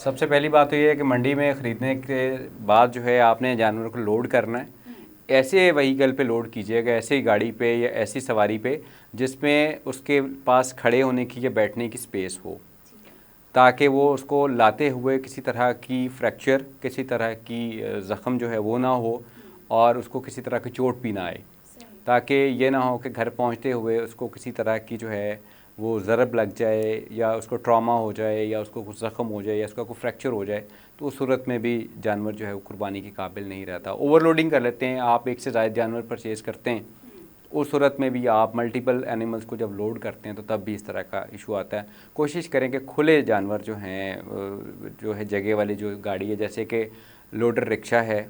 سب سے پہلی بات تو یہ ہے کہ منڈی میں خریدنے کے بعد جو ہے آپ نے جانور کو لوڈ کرنا ہے، ایسے وہیکل پہ لوڈ کیجیے گا، ایسے گاڑی پہ یا ایسی سواری پہ جس میں اس کے پاس کھڑے ہونے کی یا بیٹھنے کی سپیس ہو، تاکہ وہ اس کو لاتے ہوئے کسی طرح کی فریکچر، کسی طرح کی زخم جو ہے وہ نہ ہو، اور اس کو کسی طرح کی چوٹ بھی نہ آئے، تاکہ یہ نہ ہو کہ گھر پہنچتے ہوئے اس کو کسی طرح کی جو ہے وہ ضرب لگ جائے، یا اس کو ٹراما ہو جائے، یا اس کو کچھ زخم ہو جائے، یا اس کا کوئی فریکچر ہو جائے، تو اس صورت میں بھی جانور جو ہے وہ قربانی کے قابل نہیں رہتا۔ اوور لوڈنگ کر لیتے ہیں، آپ ایک سے زائد جانور پرچیز کرتے ہیں، اس صورت میں بھی آپ ملٹیپل اینیملز کو جب لوڈ کرتے ہیں تو تب بھی اس طرح کا ایشو آتا ہے۔ کوشش کریں کہ کھلے جانور جو ہیں، جو ہے جگہ والی جو گاڑی ہے، جیسے کہ لوڈر رکشا ہے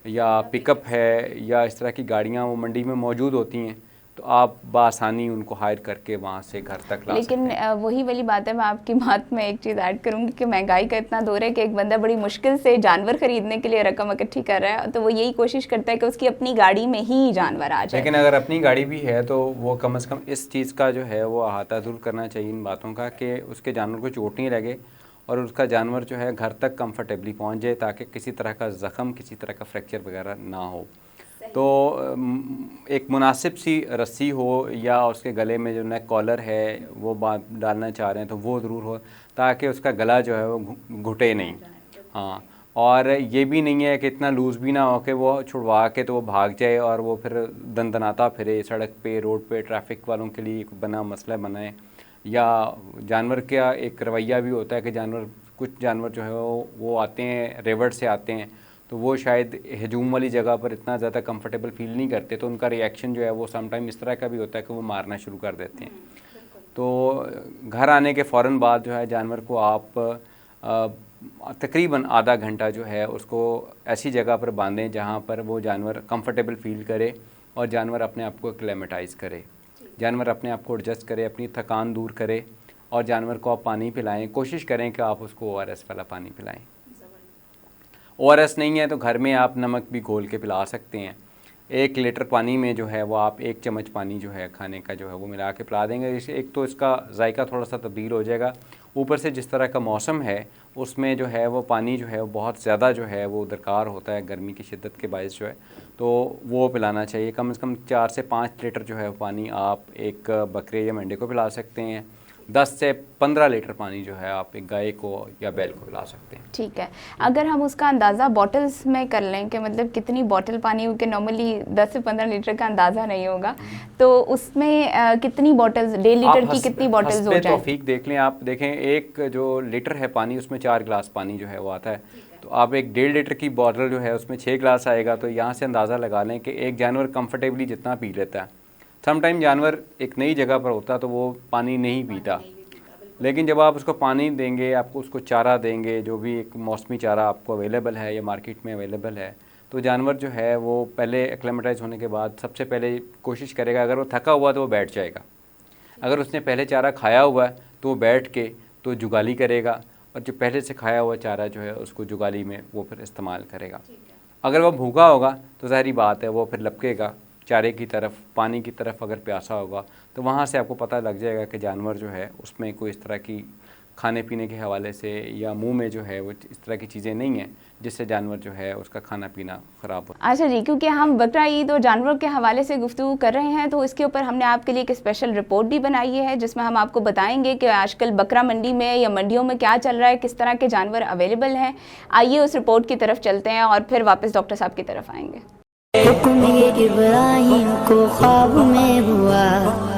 یا پک اپ ہے، یا اس طرح کی گاڑیاں وہ منڈی میں موجود ہوتی ہیں، تو آپ بآسانی ان کو ہائر کر کے وہاں سے گھر تک لا سکتے ہیں۔ لیکن وہی والی بات ہے، میں آپ کی بات میں ایک چیز ایڈ کروں گی کہ مہنگائی کا اتنا دور ہے کہ ایک بندہ بڑی مشکل سے جانور خریدنے کے لیے رقم اکٹھی کر رہا ہے، تو وہ یہی کوشش کرتا ہے کہ اس کی اپنی گاڑی میں ہی جانور آ جائے۔ لیکن اگر اپنی گاڑی بھی ہے تو وہ کم از کم اس چیز کا جو ہے وہ احاطہ ضرور کرنا چاہیے ان باتوں کا، کہ اس کے جانور کو چوٹ نہیں لگے اور اس کا جانور جو ہے گھر تک کمفرٹیبلی پہنچ جائے، تاکہ کسی طرح کا زخم، کسی طرح کا فریکچر وغیرہ نہ ہو۔ تو ایک مناسب سی رسی ہو، یا اس کے گلے میں جو نیک کالر ہے وہ ڈالنا چاہ رہے ہیں تو وہ ضرور ہو، تاکہ اس کا گلا جو ہے وہ گھٹے نہیں۔ ہاں، اور یہ بھی نہیں ہے کہ اتنا لوز بھی نہ ہو کہ وہ چھڑوا کے تو وہ بھاگ جائے اور وہ پھر دندناتا پھرے سڑک پہ، روڈ پہ، ٹریفک والوں کے لیے بنا مسئلہ بنائے۔ یا جانور کا ایک رویہ بھی ہوتا ہے کہ کچھ جانور جو ہے وہ آتے ہیں، ریوڑ سے آتے ہیں، تو وہ شاید ہجوم والی جگہ پر اتنا زیادہ کمفرٹیبل فیل نہیں کرتے، تو ان کا ریئیکشن جو ہے وہ سم ٹائم اس طرح کا بھی ہوتا ہے کہ وہ مارنا شروع کر دیتے ہیں۔ تو گھر آنے کے فوراً بعد جو ہے جانور کو آپ تقریباً آدھا گھنٹہ جو ہے اس کو ایسی جگہ پر باندھیں جہاں پر وہ جانور کمفرٹیبل فیل کرے، اور جانور اپنے آپ کو ایکلیمیٹائز کرے، جانور اپنے آپ کو ایڈجسٹ کرے، اپنی تھکان دور کرے، اور جانور کو آپ پانی پلائیں۔ کوشش کریں کہ آپ اس کو او آر ایس والا پانی پلائیں۔ او آر ایس نہیں ہے تو گھر میں آپ نمک بھی گھول کے پلا سکتے ہیں۔ 1 لیٹر پانی میں جو ہے وہ آپ 1 چمچ پانی جو ہے کھانے کا جو ہے وہ ملا کے پلا دیں گے۔ ایک تو اس کا ذائقہ تھوڑا سا تبدیل ہو جائے گا، اوپر سے جس طرح کا موسم ہے اس میں جو ہے وہ پانی جو ہے وہ بہت زیادہ جو ہے وہ درکار ہوتا ہے گرمی کی شدت کے باعث جو ہے، تو وہ پلانا چاہیے۔ کم از کم 4 سے 5 لیٹر جو ہے پانی آپ ایک بکرے یا مینڈے کو پلا سکتے ہیں۔ 10 سے 15 لیٹر پانی جو ہے آپ ایک گائے کو یا بیل کو پلا سکتے ہیں۔ ٹھیک ہے، اگر ہم اس کا اندازہ بوٹلز میں کر لیں کہ مطلب کتنی بوٹل پانی، کیونکہ نارملی 10 سے 15 لیٹر کا اندازہ نہیں ہوگا، تو اس میں کتنی بوٹلز، 1.5 لیٹر کی کتنی بوٹلز ہو جائیں؟ توفیق دیکھ لیں، آپ دیکھیں ایک جو لیٹر ہے پانی اس میں 4 گلاس پانی جو ہے وہ آتا ہے، تو آپ ایک 1.5 لیٹر کی بوٹل جو ہے اس میں 6 گلاس آئے گا، تو یہاں سے اندازہ لگا لیں کہ ایک جانور کمفرٹیبلی جتنا پی لیتا ہے۔ سم ٹائم جانور ایک نئی جگہ پر ہوتا تو وہ پانی نہیں پیتا، لیکن جب آپ اس کو پانی دیں گے، آپ کو اس کو چارہ دیں گے، جو بھی ایک موسمی چارہ آپ کو اویلیبل ہے یا مارکیٹ میں اویلیبل ہے، تو جانور جو ہے وہ پہلے ایکلیمیٹائز ہونے کے بعد سب سے پہلے کوشش کرے گا، اگر وہ تھکا ہوا تو وہ بیٹھ جائے گا، اگر اس نے پہلے چارہ کھایا ہوا ہے تو وہ بیٹھ کے تو جگالی کرے گا، اور جو پہلے سے کھایا ہوا چارہ جو ہے اس کو جگالی میں وہ پھر استعمال کرے گا۔ اگر وہ بھوکا ہوگا تو ظاہری بات ہے وہ پھر لپکے گا چارے کی طرف، پانی کی طرف۔ اگر پیاسا ہوگا تو وہاں سے آپ کو پتہ لگ جائے گا کہ جانور جو ہے اس میں کوئی اس طرح کی کھانے پینے کے حوالے سے یا منہ میں جو ہے وہ اس طرح کی چیزیں نہیں ہیں جس سے جانور جو ہے اس کا کھانا پینا خراب ہو۔ اچھا جی، کیونکہ ہم بقرہ عید اور جانوروں کے حوالے سے گفتگو کر رہے ہیں، تو اس کے اوپر ہم نے آپ کے لیے ایک اسپیشل رپورٹ بھی بنائی ہے جس میں ہم آپ کو بتائیں گے کہ آج کل بقرہ منڈی میں یا منڈیوں میں کیا چل رہا ہے، کس طرح کے جانور اویلیبل ہیں۔ آئیے اس رپورٹ کی طرف چلتے ہیں اور پھر واپس ڈاکٹر صاحب کی طرف آئیں گے۔ حکم یہ ابراہیم کو خواب میں ہوا،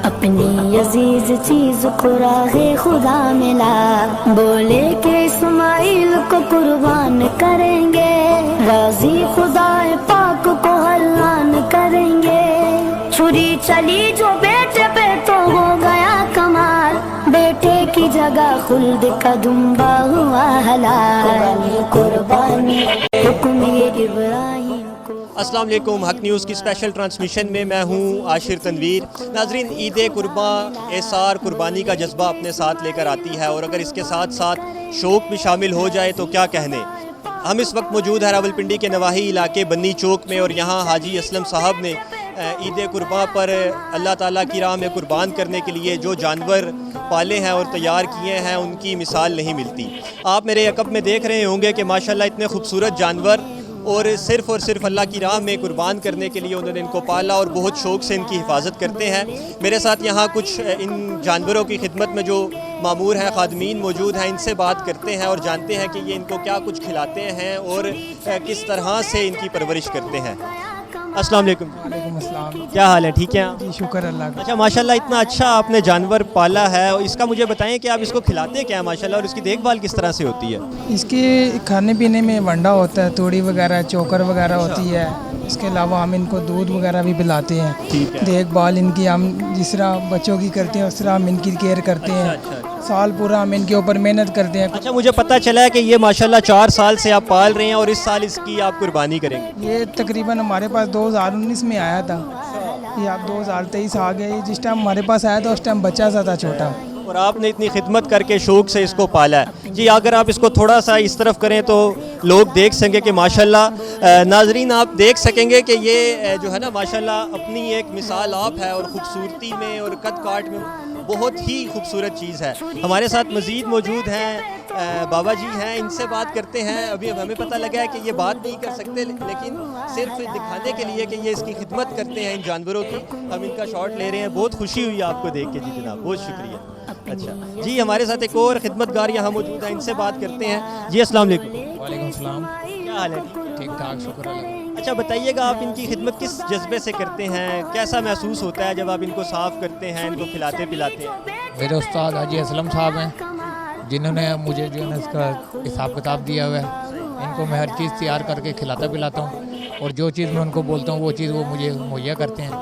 اپنی عزیز چیز کو راہ خدا ملا، بولے کہ اسماعیل کو قربان کریں گے، راضی خدا پاک کو حلال کریں گے، چھری چلی جو بیٹے پہ تو ہو گیا کمال، بیٹے کی جگہ خلد کا دمبا ہوا حلال، قربانی حکم یہ ابراہیم۔ السلام علیکم، حق نیوز کی اسپیشل ٹرانسمیشن میں میں ہوں عاشر تنویر۔ ناظرین، عید قرباں احسار قربانی کا جذبہ اپنے ساتھ لے کر آتی ہے، اور اگر اس کے ساتھ ساتھ شوق بھی شامل ہو جائے تو کیا کہنے۔ ہم اس وقت موجود ہیں راولپنڈی کے نواحی علاقے بنی چوک میں، اور یہاں حاجی اسلم صاحب نے عید قرباں پر اللہ تعالیٰ کی راہ میں قربان کرنے کے لیے جو جانور پالے ہیں اور تیار کیے ہیں ان کی مثال نہیں ملتی. آپ میرے عقب میں دیکھ رہے ہوں گے کہ ماشاءاللہ اتنے خوبصورت جانور اور صرف اللہ کی راہ میں قربان کرنے کے لیے انہوں نے ان کو پالا اور بہت شوق سے ان کی حفاظت کرتے ہیں. میرے ساتھ یہاں کچھ ان جانوروں کی خدمت میں جو مامور ہیں خادمین موجود ہیں, ان سے بات کرتے ہیں اور جانتے ہیں کہ یہ ان کو کیا کچھ کھلاتے ہیں اور کس طرح سے ان کی پرورش کرتے ہیں. السلام علیکم. وعلیکم السلام. کیا حال ہے, ٹھیک ہے آپ؟ جی شکر اللہ کا. اچھا ماشاءاللہ اتنا اچھا آپ نے جانور پالا ہے, اور اس کا مجھے بتائیں کہ آپ اس کو کھلاتے کیا ہیں ماشاءاللہ, اور اس کی دیکھ بھال کس طرح سے ہوتی ہے؟ اس کے کھانے پینے میں ونڈا ہوتا ہے, توڑی وغیرہ چوکر وغیرہ ہوتی ہے. اس کے علاوہ ہم ان کو دودھ وغیرہ بھی پلاتے ہیں. دیکھ بھال ان کی ہم جس طرح بچوں کی کرتے ہیں اس طرح ہم ان کی کیئر کرتے ہیں. سال پورا ہم ان کے اوپر محنت کرتے ہیں. اچھا مجھے پتہ چلا ہے کہ یہ ماشاءاللہ 4 سال سے آپ پال رہے ہیں اور اس سال اس کی آپ قربانی کریں گے. یہ تقریباً ہمارے پاس 2019 میں آیا تھا, یہ آپ 2023 آ گئے. جس ٹائم ہمارے پاس آیا تھا اس ٹائم بچہ سا تھا چھوٹا, اور آپ نے اتنی خدمت کر کے شوق سے اس کو پالا ہے. جی اگر آپ اس کو تھوڑا سا اس طرف کریں تو لوگ دیکھ سکیں گے کہ ماشاءاللہ ناظرین آپ دیکھ سکیں گے کہ یہ جو ہے نا ماشاءاللہ اپنی ایک مثال آپ ہے, اور خوبصورتی میں اور قد کاٹ میں بہت ہی خوبصورت چیز ہے. ہمارے ساتھ مزید موجود ہیں بابا جی ہیں, ان سے بات کرتے ہیں. ابھی ہمیں پتہ لگا ہے کہ یہ بات نہیں کر سکتے, لیکن صرف دکھانے کے لیے کہ یہ اس کی خدمت کرتے ہیں ان جانوروں کی, ہم ان کا شاٹ لے رہے ہیں. بہت خوشی ہوئی آپ کو دیکھ کے. جی جناب بہت شکریہ. اچھا جی ہمارے ساتھ ایک اور خدمت گار یہاں موجود ہیں, ان سے بات کرتے ہیں. جی السلام علیکم. وعلیکم السلام. کیا حال ہے؟ ٹھیک ٹھاک شکر اللہ. اچھا بتائیے گا آپ ان کی خدمت کس جذبے سے کرتے ہیں, کیسا محسوس ہوتا ہے جب آپ ان کو صاف کرتے ہیں, ان کو کھلاتے پلاتے ہیں؟ میرے استاد حاجی اسلم صاحب ہیں جنہوں نے مجھے جو ہے نا اس کا حساب کتاب دیا ہوا ہے. ان کو میں ہر چیز تیار کر کے کھلاتا پلاتا ہوں, اور جو چیز میں ان کو بولتا ہوں وہ چیز وہ مجھے مہیا کرتے ہیں.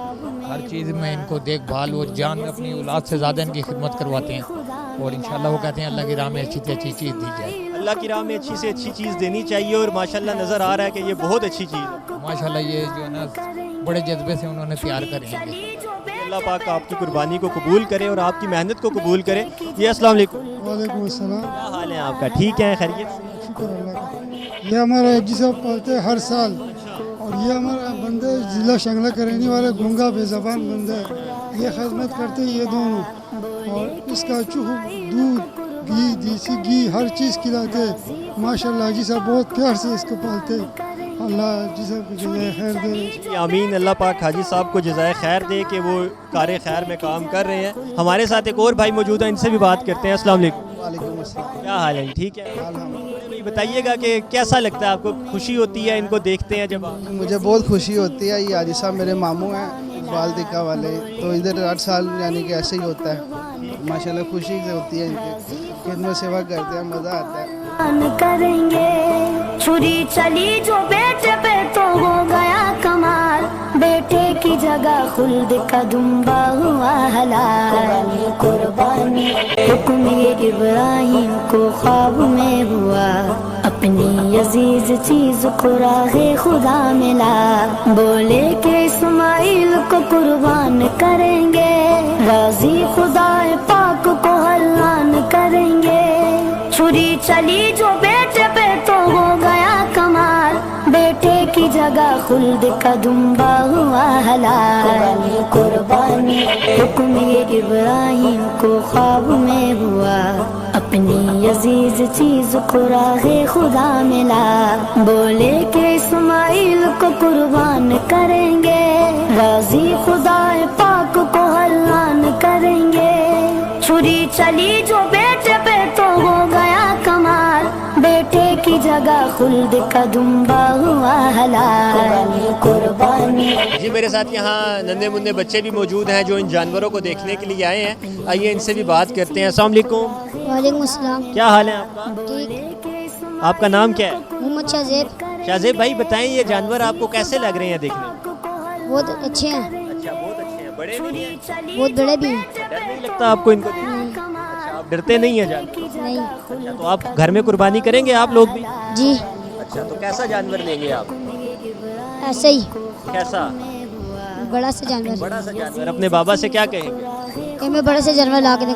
ہر چیز میں ان کو دیکھ بھال وہ جان اپنی اولاد سے زیادہ ان کی خدمت کرواتے ہیں, اور انشاءاللہ وہ کہتے ہیں اللہ کی راہ میں اچھی سے اچھی چیز دی جائے. اللہ کی راہ میں اچھی سے اچھی چیز دینی چاہیے, اور ماشاءاللہ نظر آ رہا ہے کہ یہ بہت اچھی چیز ہے. ماشاءاللہ یہ جو ہے نا بڑے جذبے سے انہوں نے تیار کریں گے. اللہ پاک آپ کی قربانی کو قبول کرے اور آپ کی محنت کو قبول کرے. یہ السلام علیکم. وعلیکم السلام. کیا حال ہے آپ کا, ٹھیک ہے خیریت؟ شکر اللہ کا. یہ ہمارا حاجی صاحب پالتے ہیں ہر سال, اور یہ ہمارا بندہ ضلع شنگلہ کے رہنے والے گونگا بے زبان بندہ ہے. یہ خدمت کرتے ہیں یہ دونوں, اور اس کا دودھ گھی دیسی گھی ہر چیز کھلاتے ہیں. ماشاءاللہ حاجی صاحب بہت پیار سے اس کو پالتے ہیں. اللہ حاجی صاحب کو جزائے خیر دے. آمین. اللہ پاک حاجی صاحب کو جزائے خیر دے کہ وہ کار خیر میں کام کر رہے ہیں. ہمارے ساتھ ایک اور بھائی موجود ہیں, ان سے بھی بات کرتے ہیں. السلام علیکم. وعلیکم السلام. کیا حال ہے, ٹھیک ہے؟ بتائیے گا کہ کیسا لگتا ہے آپ کو, خوشی ہوتی ہے ان کو دیکھتے ہیں جب آپ؟ مجھے بہت خوشی ہوتی ہے. یہ حاجی صاحب میرے ماموں ہیں اقبال دکا والے, تو ادھر ہر سال یعنی کہ ایسے ہی ہوتا ہے. ماشاءاللہ خوشی سے ہوتی ہے, ان کی خدمت سیوا کرتے ہیں, مزہ آتا ہے. کریں گے چھری چلی جو بیٹے پہ تو ہو گیا کمال, بیٹے کی جگہ خلد کا دمبا ہوا حلال. قربانی حکم یہ ابراہیم کو خواب میں ہوا, اپنی عزیز چیز کو راہ خدا ملا. بولے کہ اسماعیل کو قربان کریں گے, راضی خدا پاک کو حلال کریں گے. چھری چلی جو بیٹے پہ تو ہو گیا کمال, بیٹے کی جگہ خلد کا دمبا ہوا حلال. قربانی حکم یہ ابراہیم کو خواب میں ہوا, اپنی عزیز چیز کو راہ خدا ملا. بولے کہ اسماعیل کو قربان کریں گے, راضی خدا پاک کو حلال کریں گے. چھری چلی جو بیٹے پہ تو ہو گیا کمال, بیٹے کی جگہ خلد کا دمبا ہوا حلال. قربانی. جی میرے ساتھ یہاں ننھے منھے بچے بھی موجود ہیں جو ان جانوروں کو دیکھنے کے لیے آئے ہیں. آئیے ان سے بھی بات کرتے ہیں. السلام علیکم. وعلیکم السلام. کیا حال ہے آپ کا؟ ٹھیک. آپ کا نام کیا ہے؟ محمد شاہزیب. شاہزیب بھائی بتائیں یہ جانور آپ کو کیسے لگ رہے ہیں دیکھنے میں؟ بہت اچھے ہیں. اچھا بہت اچھے ہیں. بڑے بھی ہیں؟ بہت بڑے بھی ہیں. ڈر نہیں لگتا آپ کو ان کو دیکھ کر؟ اچھا آپ ڈرتے نہیں ہیں جانور؟ نہیں. اچھا تو آپ گھر میں قربانی کریں گے آپ لوگ بھی؟ جی. اچھا تو کیسا جانور لیں گے آپ؟ ایسے ہی کیسا؟ بڑا سا جانور. بڑا سا جانور. اپنے بابا سے کیا کہیں گے کہ میں بڑے سے جانور لا کے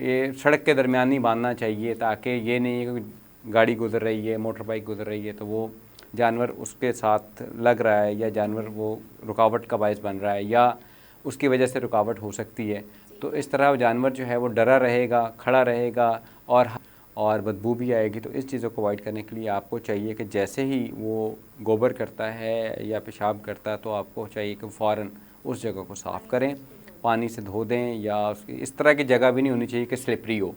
یہ سڑک کے درمیان نہیں باندھنا چاہیے، تاکہ یہ نہیں ہے کہ گاڑی گزر رہی ہے، موٹر بائک گزر رہی ہے تو وہ جانور اس کے ساتھ لگ رہا ہے، یا جانور وہ رکاوٹ کا باعث بن رہا ہے، یا اس کی وجہ سے رکاوٹ ہو سکتی ہے. تو اس طرح جانور جو ہے وہ ڈرا رہے گا، کھڑا رہے گا، اور بدبو بھی آئے گی. تو اس چیزوں کو اوائڈ کرنے کے لیے آپ کو چاہیے کہ جیسے ہی وہ گوبر کرتا ہے یا پیشاب کرتا ہے تو آپ کو چاہیے کہ فوراً اس جگہ کو صاف کریں، پانی سے دھو دیں، یا اس طرح کی جگہ بھی نہیں ہونی چاہیے کہ سلپری ہو،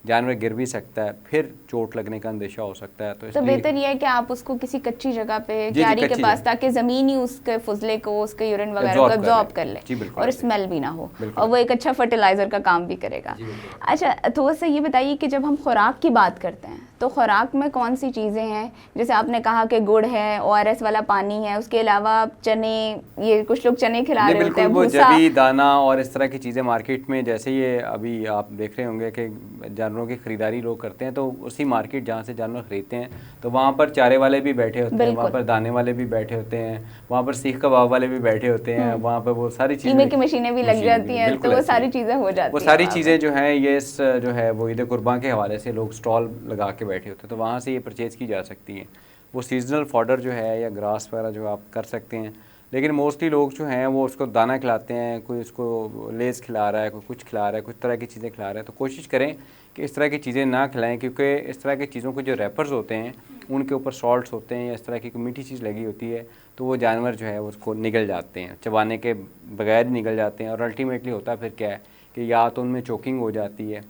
جانور گر بھی سکتا ہے، پھر چوٹ لگنے کا اندیشہ ہو سکتا ہے. تو بہتر یہ ہے کہ آپ اس کو کسی کچی جگہ پہ جی کیاری کے کچی پاس، جگہ، تاکہ زمین ہی اس کے فضلے کو، اس کے یورین وغیرہ کو ابزارب کر لے اور اسمیل بھی نہ ہو، اور وہ ایک اچھا فرٹیلائزر کا کام بھی کرے گا. اچھا تھوڑا سا یہ بتائیے کہ جب ہم خوراک کی بات کرتے ہیں تو خوراک میں کون سی چیزیں ہیں؟ جیسے آپ نے کہا کہ گڑ ہے، ORS والا پانی ہے، اس کے علاوہ چنے، یہ کچھ لوگ چنے کھلا رہے ہوتے ہیں، وہ بھوسا، جوی دانہ اور اس طرح کی چیزیں مارکیٹ میں، جیسے یہ ابھی آپ دیکھ رہے ہوں گے کہ جانوروں کی خریداری لوگ کرتے ہیں، تو اسی مارکیٹ جہاں سے جانور خریدتے ہیں تو وہاں پر چارے والے بھی بیٹھے ہوتے ہیں، وہاں پر دانے والے بھی بیٹھے ہوتے ہیں، وہاں پر سیخ کباب والے بھی بیٹھے ہوتے ہیں، وہاں پر وہ ساری چیزیں، قیمے کی مشینیں بھی لگ جاتی ہیں، تو وہ ساری چیزیں ہو جاتی ہیں. وہ ساری چیزیں جو ہیں یہ جو ہے وہ عید قرباں کے حوالے سے لوگ سٹال لگا کے بیٹھے ہوتے ہیں، تو وہاں سے یہ پرچیز کی جا سکتی ہیں. وہ سیزنل فوڈر جو ہے یا گراس وغیرہ جو آپ کر سکتے ہیں. لیکن موسٹلی لوگ جو ہیں وہ اس کو دانہ کھلاتے ہیں، کوئی اس کو لیز کھلا رہا ہے، کوئی کچھ کھلا رہا ہے، کچھ طرح کی چیزیں کھلا رہا ہے. تو کوشش کریں کہ اس طرح کی چیزیں نہ کھلائیں، کیونکہ اس طرح کی چیزوں کے جو ریپرز ہوتے ہیں ان کے اوپر سالٹس ہوتے ہیں، یا اس طرح کی کوئی میٹھی چیز لگی ہوتی ہے تو وہ جانور جو ہے اس کو نگل جاتے ہیں، چبانے کے بغیر نگل جاتے ہیں. اور الٹیمیٹلی ہوتا پھر کیا ہے کہ یا تو ان میں چوکنگ ہو جاتی ہے،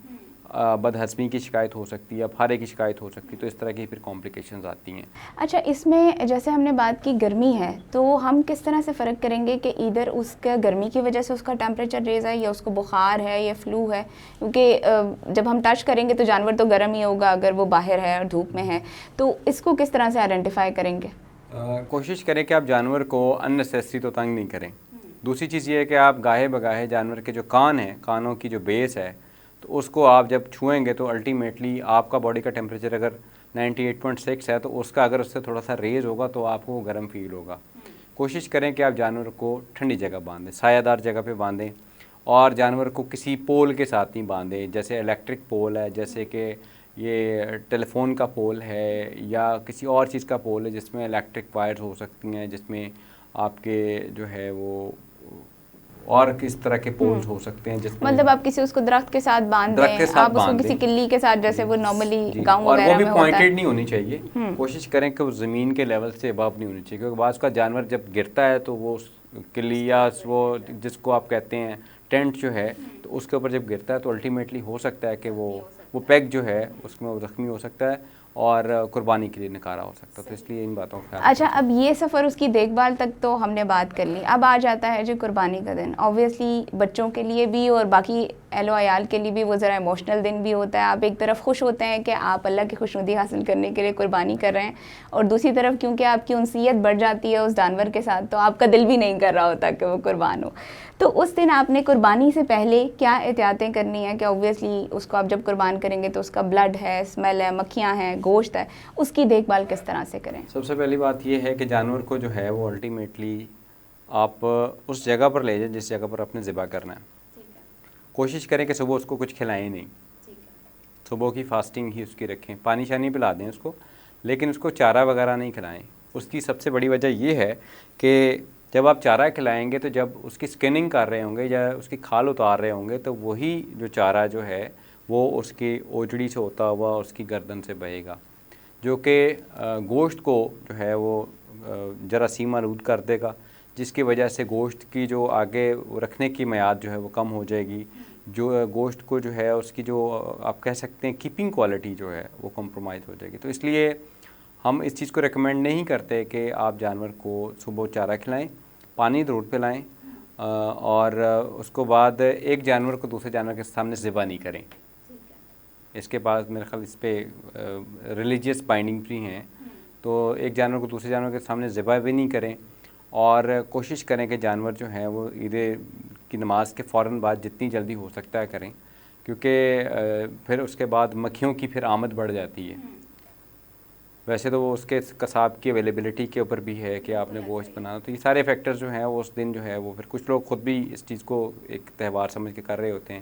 بد ہضمی کی شکایت ہو سکتی ہے، یا پھارے کی شکایت ہو سکتی ہے، تو اس طرح کی پھر کمپلیکیشنز آتی ہیں. اچھا اس میں جیسے ہم نے بات کی گرمی ہے، تو ہم کس طرح سے فرق کریں گے کہ ادھر اس کا گرمی کی وجہ سے اس کا ٹیمپریچر ریز ہے، یا اس کو بخار ہے یا فلو ہے؟ کیونکہ جب ہم ٹچ کریں گے تو جانور تو گرم ہی ہوگا اگر وہ باہر ہے اور دھوپ میں ہے، تو اس کو کس طرح سے آئیڈینٹیفائی کریں گے؟ کوشش کریں کہ آپ جانور کو ان نیسیسری تو تنگ نہیں کریں. دوسری چیز یہ ہے کہ آپ گاہے بگاہے جانور کے جو کان ہیں، کانوں کی جو بیس ہے، تو اس کو آپ جب چھوئیں گے تو الٹیمیٹلی آپ کا باڈی کا ٹیمپریچر اگر 98.6 ہے تو اس کا اگر اس سے تھوڑا سا ریز ہوگا تو آپ کو گرم فیل ہوگا. کوشش کریں کہ آپ جانور کو ٹھنڈی جگہ باندھیں، سایہ دار جگہ پہ باندھیں، اور جانور کو کسی پول کے ساتھ نہیں باندھیں، جیسے الیکٹرک پول ہے، جیسے کہ یہ ٹیلی فون کا پول ہے، یا کسی اور چیز کا پول ہے جس میں الیکٹرک وائرز ہو سکتی ہیں، جس میں آپ کے جو ہے وہ اور کس طرح کے پولز ہو سکتے ہیں، جس میں مطلب آپ کسی اس کو درخت کے ساتھ باندھ دیں، آپ اس کو کسی کلی کے ساتھ، جیسے وہ نارملی گاؤں وغیرہ میں ہوتا ہے. اور وہ بھی پوائنٹڈ نہیں ہونی چاہیے. کوشش کریں کہ وہ زمین کے لیول سے ابو نہیں ہونی چاہیے، کیونکہ بعض کا جانور جب گرتا ہے تو وہ کلی یا وہ جس کو آپ کہتے ہیں ٹینٹ جو ہے، تو اس کے اوپر جب گرتا ہے تو الٹیمیٹلی ہو سکتا ہے کہ وہ پیگ جو ہے اس میں وہ زخمی ہو سکتا ہے اور قربانی کے لیے نکارا ہو سکتا ہے. تو اس لیے ان باتوں کا خیال. اچھا اب یہ سفر اس کی دیکھ بھال تک تو ہم نے بات کر لی، اب آ جاتا ہے جو قربانی کا دن. آبویسلی بچوں کے لیے بھی اور باقی اہل و عیال کے لیے بھی وہ ذرا ایموشنل دن بھی ہوتا ہے. آپ ایک طرف خوش ہوتے ہیں کہ آپ اللہ کی خوشنودی حاصل کرنے کے لیے قربانی کر رہے ہیں، اور دوسری طرف کیونکہ آپ کی انسیت بڑھ جاتی ہے اس جانور کے ساتھ تو آپ کا دل بھی نہیں کر رہا ہوتا کہ وہ قربان ہو. تو اس دن آپ نے قربانی سے پہلے کیا احتیاطیں کرنی ہیں کہ اوبویسلی اس کو آپ جب قربان کریں گے تو اس کا بلڈ ہے، اسمیل ہے، مکھیاں ہیں، گوشت ہے، اس کی دیکھ بھال کس طرح سے کریں؟ سب سے پہلی بات یہ ہے کہ جانور کو جو ہے وہ الٹیمیٹلی آپ اس جگہ پر لے جائیں جس جگہ پر آپ نے ذبح کرنا ہے. کوشش کریں کہ صبح اس کو کچھ کھلائیں نہیں، صبح کی فاسٹنگ ہی اس کی رکھیں، پانی شانی پلا دیں اس کو، لیکن اس کو چارہ وغیرہ نہیں کھلائیں. اس کی سب سے بڑی وجہ یہ ہے کہ جب آپ چارہ کھلائیں گے تو جب اس کی سکننگ کر رہے ہوں گے یا اس کی کھال اتار رہے ہوں گے تو وہی جو چارہ جو ہے وہ اس کی اوجڑی سے ہوتا ہوا اس کی گردن سے بہے گا، جو کہ گوشت کو جو ہے وہ جراثیم آلود کر دے گا، جس کی وجہ سے گوشت کی جو آگے رکھنے کی میعاد جو ہے وہ کم ہو جائے گی. جو گوشت کو جو ہے اس کی جو آپ کہہ سکتے ہیں کیپنگ کوالٹی جو ہے وہ کمپرومائز ہو جائے گی. تو اس لیے ہم اس چیز کو ریکمینڈ نہیں کرتے کہ آپ جانور کو صبح چارہ کھلائیں، پانی ضرور پلائیں، اور اس کو بعد ایک جانور کو دوسرے جانور کے سامنے ذبح نہیں کریں. اس کے بعد میرے خیال اس پہ ریلیجیس بائنڈنگ بھی ہیں، تو ایک جانور کو دوسرے جانور کے سامنے ذبح بھی نہیں کریں. اور کوشش کریں کہ جانور جو ہیں وہ عید کی نماز کے فوراً بعد جتنی جلدی ہو سکتا ہے کریں، کیونکہ پھر اس کے بعد مکھیوں کی پھر آمد بڑھ جاتی ہے. ویسے تو وہ اس کے قصاب کی اویلیبلٹی کے اوپر بھی ہے کہ آپ نے گوشت بنانا، تو یہ سارے فیکٹرز جو ہیں وہ اس دن جو ہے وہ پھر کچھ لوگ خود بھی اس چیز کو ایک تہوار سمجھ کے کر رہے ہوتے ہیں،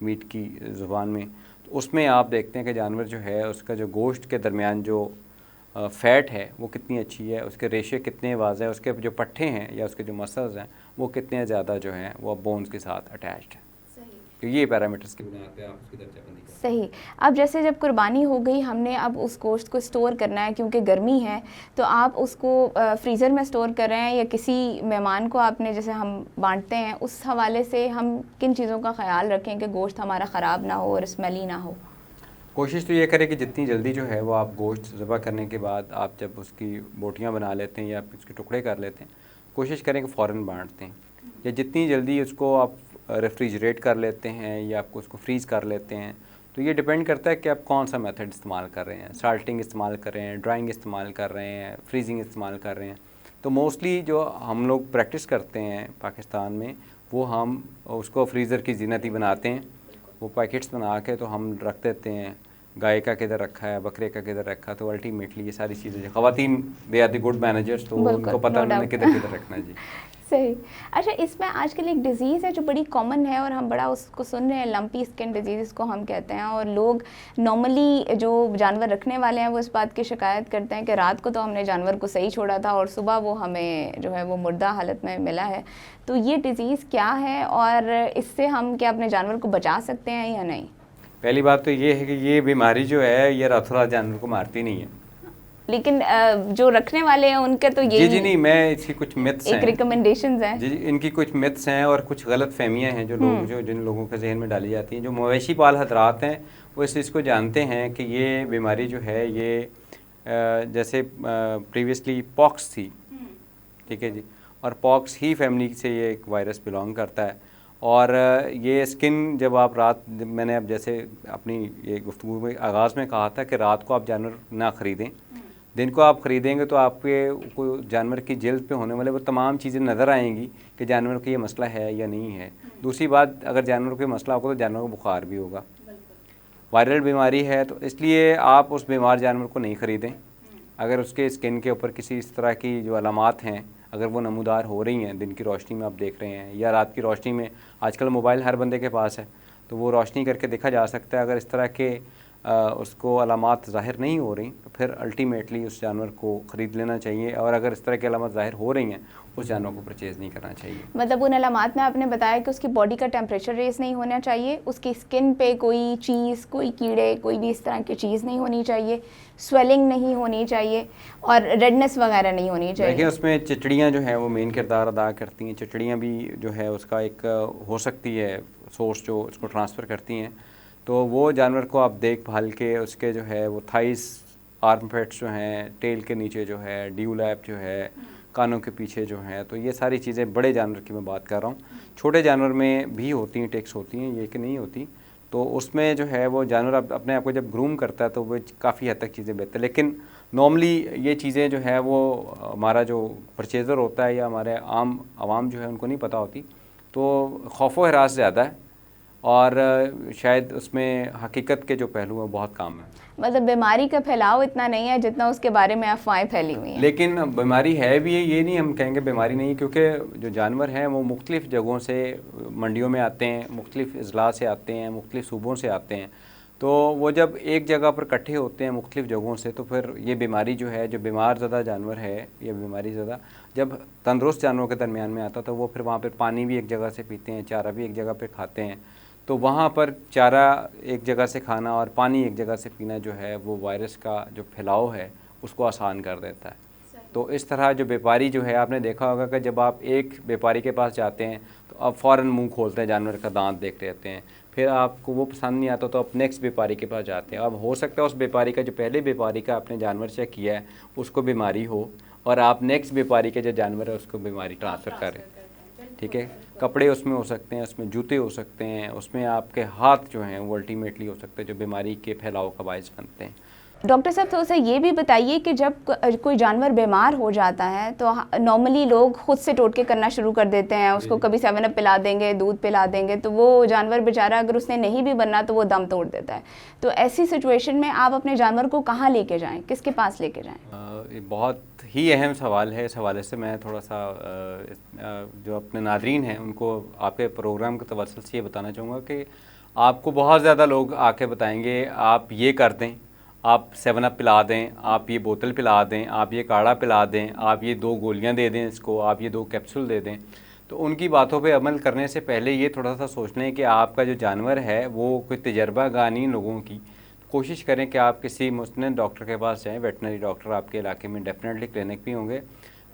میٹ کی زبان میں، تو اس میں آپ دیکھتے ہیں کہ جانور جو ہے اس کا جو گوشت کے درمیان جو فیٹ ہے وہ کتنی اچھی ہے، اس کے ریشے کتنے واضح ہیں، اس کے جو پٹھے ہیں یا اس کے جو مسلز ہیں وہ کتنے زیادہ جو ہیں وہ بونز کے ساتھ اٹیچڈ ہیں. تو یہ پیرامیٹرز کی بنا پہ آپ اس کی درجہ بندی کریں. صحیح. اب جیسے جب قربانی ہو گئی، ہم نے اب اس گوشت کو اسٹور کرنا ہے کیونکہ گرمی ہے، تو آپ اس کو فریزر میں اسٹور کر رہے ہیں یا کسی مہمان کو آپ نے جیسے ہم بانٹتے ہیں، اس حوالے سے ہم کن چیزوں کا خیال رکھیں کہ گوشت ہمارا خراب نہ ہو اور اسمیلی نہ ہو؟ کوشش تو یہ کرے کہ جتنی جلدی جو ہے وہ آپ گوشت ذبح کرنے کے بعد آپ جب اس کی بوٹیاں بنا لیتے ہیں یا اس کے ٹکڑے کر لیتے ہیں، کوشش کریں کہ فوراً بانٹتے ہیں، یا جتنی جلدی اس کو آپ ریفریجریٹ کر لیتے ہیں یا آپ کو اس کو فریز کر لیتے ہیں. تو یہ ڈیپینڈ کرتا ہے کہ آپ کون سا میتھڈ استعمال کر رہے ہیں، سالٹنگ استعمال کر رہے ہیں، ڈرائنگ استعمال کر رہے ہیں، فریزنگ استعمال کر رہے ہیں. تو موسٹلی جو ہم لوگ پریکٹس کرتے ہیں پاکستان میں، وہ ہم اس کو فریزر کی زینتی بناتے ہیں، وہ پیکٹس بنا کے تو ہم رکھ دیتے ہیں، گائے کا کدھر رکھا ہے، بکرے کا کدھر رکھا. تو الٹیمیٹلی یہ ساری چیزیں خواتین they are the good managers, تو ان کو پتہ انہوں نے کدھر کدھر رکھنا ہے. جی صحیح. اچھا، اس میں آج کل ایک ڈیزیز ہے جو بڑی کامن ہے اور ہم بڑا اس کو سن رہے ہیں، لمپی اسکن ڈیزیز اس کو ہم کہتے ہیں، اور لوگ نارملی جو جانور رکھنے والے ہیں وہ اس بات کی شکایت کرتے ہیں کہ رات کو تو ہم نے جانور کو صحیح چھوڑا تھا اور صبح وہ ہمیں جو ہے وہ مردہ حالت میں ملا ہے. تو یہ ڈیزیز کیا ہے اور اس سے ہم کیا اپنے جانور کو بچا سکتے ہیں یا نہیں؟ پہلی بات تو یہ ہے کہ یہ بیماری جو ہے یہ راتوں رات جانور کو مارتی نہیں ہے، لیکن جو رکھنے والے ہیں ان کا تو جی یہی نہیں، میں اس کی کچھ متس ہیں، ایک ریکمنڈیشنز ہیں. جی ان کی کچھ متس ہیں اور کچھ غلط فہمیاں ہیں جو لوگ جو جن لوگوں کے ذہن میں ڈالی جاتی ہیں. جو مویشی پال حضرات ہیں وہ اس چیز کو جانتے ہیں کہ یہ بیماری جو ہے یہ جیسے پریویسلی پاکس تھی، ٹھیک ہے جی، اور پاکس ہی فیملی سے یہ ایک وائرس بلانگ کرتا ہے. اور یہ اسکن جب آپ رات، میں نے اب جیسے اپنی یہ گفتگو میں آغاز میں کہا تھا کہ رات کو آپ جانور نہ خریدیں، دن کو آپ خریدیں گے تو آپ کے کوئی جانور کی جلد پہ ہونے والے وہ تمام چیزیں نظر آئیں گی کہ جانور کو یہ مسئلہ ہے یا نہیں ہے. دوسری بات، اگر جانور کو یہ مسئلہ ہوگا تو جانور کو بخار بھی ہوگا، وائرل بیماری ہے، تو اس لیے آپ اس بیمار جانور کو نہیں خریدیں. اگر اس کے اسکن کے اوپر کسی اس طرح کی جو علامات ہیں اگر وہ نمودار ہو رہی ہیں، دن کی روشنی میں آپ دیکھ رہے ہیں یا رات کی روشنی میں، آج کل موبائل ہر بندے کے پاس ہے تو وہ روشنی کر کے دیکھا جا سکتا ہے. اگر اس طرح کے اس کو علامات ظاہر نہیں ہو رہی تو پھر الٹیمیٹلی اس جانور کو خرید لینا چاہیے، اور اگر اس طرح کی علامات ظاہر ہو رہی ہیں اس جانور کو پرچیز نہیں کرنا چاہیے. مطلب ان علامات میں آپ نے بتایا کہ اس کی باڈی کا ٹیمپریچر ریز نہیں ہونا چاہیے، اس کی اسکن پہ کوئی چیز، کوئی کیڑے، کوئی بھی اس طرح کی چیز نہیں ہونی چاہیے، سویلنگ نہیں ہونی چاہیے، اور ریڈنس وغیرہ نہیں ہونی چاہیے. دیکھیں اس میں چچڑیاں جو ہیں وہ مین کردار ادا کرتی ہیں. چچڑیاں بھی جو ہے اس کا ایک ہو سکتی ہے سورس جو اس کو ٹرانسفر کرتی ہیں. تو وہ جانور کو آپ دیکھ بھال کے اس کے جو ہے وہ تھائز، آرم پیٹس جو ہیں، ٹیل کے نیچے جو ہے، ڈیو لیپ جو ہے، کانوں کے پیچھے جو ہے، تو یہ ساری چیزیں بڑے جانور کی میں بات کر رہا ہوں. چھوٹے جانور میں بھی ہوتی ہیں، ٹیکس ہوتی ہیں، یہ کہ نہیں ہوتی. تو اس میں جو ہے وہ جانور اپنے آپ کو جب گروم کرتا ہے تو وہ کافی حد تک چیزیں بہتر. لیکن نارملی یہ چیزیں جو ہے وہ ہمارا جو پرچیزر ہوتا ہے یا ہمارے عام عوام جو ہے ان کو نہیں پتہ ہوتی، تو خوف و ہراس زیادہ ہے اور شاید اس میں حقیقت کے جو پہلو ہیں بہت کام ہیں. مطلب بیماری کا پھیلاؤ اتنا نہیں ہے جتنا اس کے بارے میں افواہیں پھیلی ہوئی ہیں. لیکن بیماری ہے بھی ہے، یہ نہیں ہم کہیں گے بیماری نہیں، کیونکہ جو جانور ہیں وہ مختلف جگہوں سے منڈیوں میں آتے ہیں، مختلف اضلاع سے آتے ہیں، مختلف صوبوں سے آتے ہیں. تو وہ جب ایک جگہ پر اکٹھے ہوتے ہیں مختلف جگہوں سے، تو پھر یہ بیماری جو ہے، جو بیمار زدہ جانور ہے یا بیماری زدہ جب تندرست جانوروں کے درمیان میں آتا تو وہ پھر وہاں پہ پانی بھی ایک جگہ سے پیتے ہیں، چارہ بھی ایک جگہ پہ کھاتے ہیں. تو وہاں پر چارہ ایک جگہ سے کھانا اور پانی ایک جگہ سے پینا جو ہے وہ وائرس کا جو پھیلاؤ ہے اس کو آسان کر دیتا ہے. تو اس طرح جو بیپاری جو ہے، آپ نے دیکھا ہوگا کہ جب آپ ایک بیپاری کے پاس جاتے ہیں تو آپ فوراً منہ کھولتے ہیں، جانور کا دانت دیکھ رہتے ہیں، پھر آپ کو وہ پسند نہیں آتا تو آپ نیکسٹ بیپاری کے پاس جاتے ہیں. اب ہو سکتا ہے اس بیپاری کا جو پہلے بیپاری کا آپ نے جانور چیک کیا ہے اس کو بیماری ہو اور آپ نیکسٹ بیپاری کے جو جانور ہے اس کو بیماری ٹرانسفر کریں. ٹھیک ہے، کپڑے اس میں ہو سکتے ہیں، اس میں جوتے ہو سکتے ہیں، اس میں آپ کے ہاتھ جو ہیں وہ الٹیمیٹلی ہو سکتے ہیں جو بیماری کے پھیلاؤ کا باعث بنتے ہیں. ڈاکٹر صاحب تھوڑا سا یہ بھی بتائیے کہ جب کوئی جانور بیمار ہو جاتا ہے تو نارملی لوگ خود سے ٹوٹکے کرنا شروع کر دیتے ہیں، اس کو کبھی 7 اپ پلا دیں گے، دودھ پلا دیں گے، تو وہ جانور بیچارہ اگر اس نے نہیں بھی بننا تو وہ دم توڑ دیتا ہے. تو ایسی سچویشن میں آپ اپنے جانور کو کہاں لے کے جائیں، کس کے پاس لے کے جائیں؟ یہ بہت ہی اہم سوال ہے. اس حوالے سے میں تھوڑا سا جو اپنے ناظرین ہیں ان کو آپ کے پروگرام کے توسط سے یہ بتانا چاہوں گا کہ آپ کو بہت زیادہ لوگ آ کے بتائیں گے آپ یہ کر دیں, آپ 7 اپ پلا دیں, آپ یہ بوتل پلا دیں, آپ یہ کاڑھا پلا دیں, آپ یہ 2 گولیاں دے دیں اس کو, آپ یہ 2 کیپسول دے دیں. تو ان کی باتوں پہ عمل کرنے سے پہلے یہ تھوڑا سا سوچ لیں کہ آپ کا جو جانور ہے وہ کوئی تجربہ گاہ نہیں لوگوں کی. کوشش کریں کہ آپ کسی مستند ڈاکٹر کے پاس جائیں. ویٹنری ڈاکٹر آپ کے علاقے میں ڈیفینیٹلی کلینک بھی ہوں گے.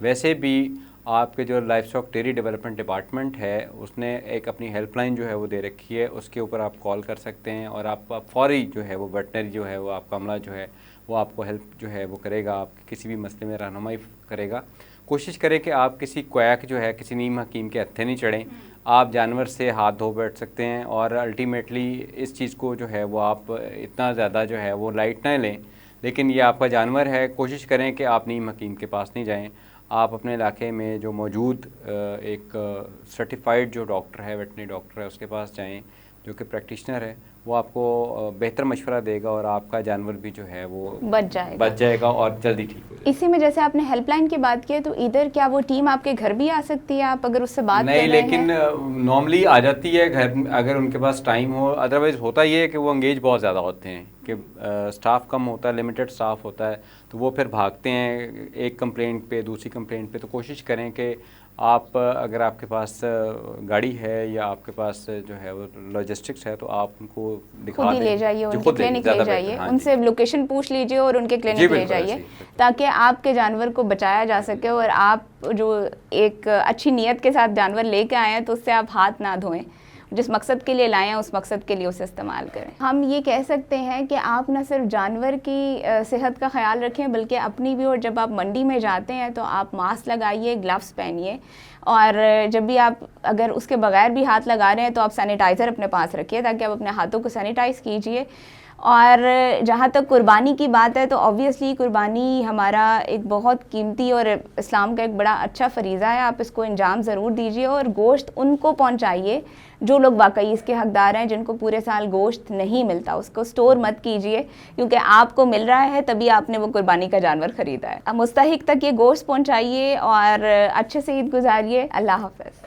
ویسے بھی آپ کے جو life stock dairy development department ہے اس نے ایک اپنی ہیلپ لائن جو ہے وہ دے رکھی ہے, اس کے اوپر آپ کال کر سکتے ہیں اور آپ فوری جو ہے وہ ویٹنری جو ہے وہ آپ کا عملہ جو ہے وہ آپ کو ہیلپ جو ہے وہ کرے گا, آپ کسی بھی مسئلے میں رہنمائی کرے گا. کوشش کریں کہ آپ کسی کویک جو ہے کسی نیم حکیم کے ہتھے نہیں چڑھیں. آپ جانور سے ہاتھ دھو بیٹھ سکتے ہیں اور الٹیمیٹلی اس چیز کو جو ہے وہ آپ اتنا زیادہ جو ہے وہ لائٹ نہ لیں, لیکن یہ آپ کا جانور ہے. کوشش کریں کہ آپ نیم حکیم کے پاس نہیں جائیں. آپ اپنے علاقے میں جو موجود ایک سرٹیفائڈ جو ڈاکٹر ہے, ویٹنری ڈاکٹر ہے, اس کے پاس جائیں جو کہ پریکٹیشنر ہے. وہ آپ کو بہتر مشورہ دے گا اور آپ کا جانور بھی جو ہے وہ بچ جائے گا اور جلدی ٹھیک ہو جائے گا. اسی میں جیسے آپ نے ہیلپ لائن کی بات کی ہے, تو ادھر کیا وہ ٹیم آپ کے گھر بھی آ سکتی ہے آپ اگر اس سے بات نہیں, کر رہے ہیں؟ لیکن نارملی آ جاتی ہے گھر اگر ان کے پاس ٹائم ہو. ادروائز ہوتا یہ ہے کہ وہ انگیج بہت زیادہ ہوتے ہیں کہ سٹاف کم ہوتا ہے, لمیٹڈ سٹاف ہوتا ہے, تو وہ پھر بھاگتے ہیں ایک کمپلینٹ پہ دوسری کمپلینٹ پہ. تو کوشش کریں کہ آپ اگر آپ کے پاس گاڑی ہے یا آپ کے پاس جو ہے وہ لاجسٹکس ہے تو آپ ان کو دکھا خود ہی لے جائیے, ان کے کلینک لے جائیے, ان سے لوکیشن پوچھ لیجئے اور ان کے کلینک لے جائیے تاکہ آپ کے جانور کو بچایا جا سکے. اور آپ جو ایک اچھی نیت کے ساتھ جانور لے کے آئے ہیں تو اس سے آپ ہاتھ نہ دھوئیں, جس مقصد کے لیے لائے ہیں اس مقصد کے لیے اسے استعمال کریں. ہم یہ کہہ سکتے ہیں کہ آپ نہ صرف جانور کی صحت کا خیال رکھیں بلکہ اپنی بھی, اور جب آپ منڈی میں جاتے ہیں تو آپ ماسک لگائیے, گلوز پہنیے, اور جب بھی آپ اگر اس کے بغیر بھی ہاتھ لگا رہے ہیں تو آپ سینیٹائزر اپنے پاس رکھیے تاکہ آپ اپنے ہاتھوں کو سینیٹائز کیجئے. اور جہاں تک قربانی کی بات ہے تو آبویسلی قربانی ہمارا ایک بہت قیمتی اور اسلام کا ایک بڑا اچھا فریضہ ہے. آپ اس کو انجام ضرور دیجیے اور گوشت ان کو پہنچائیے جو لوگ واقعی اس کے حقدار ہیں, جن کو پورے سال گوشت نہیں ملتا. اس کو سٹور مت کیجیے کیونکہ آپ کو مل رہا ہے تبھی آپ نے وہ قربانی کا جانور خریدا ہے. مستحق تک یہ گوشت پہنچائیے اور اچھے سے عید گزاریے. اللہ حافظ.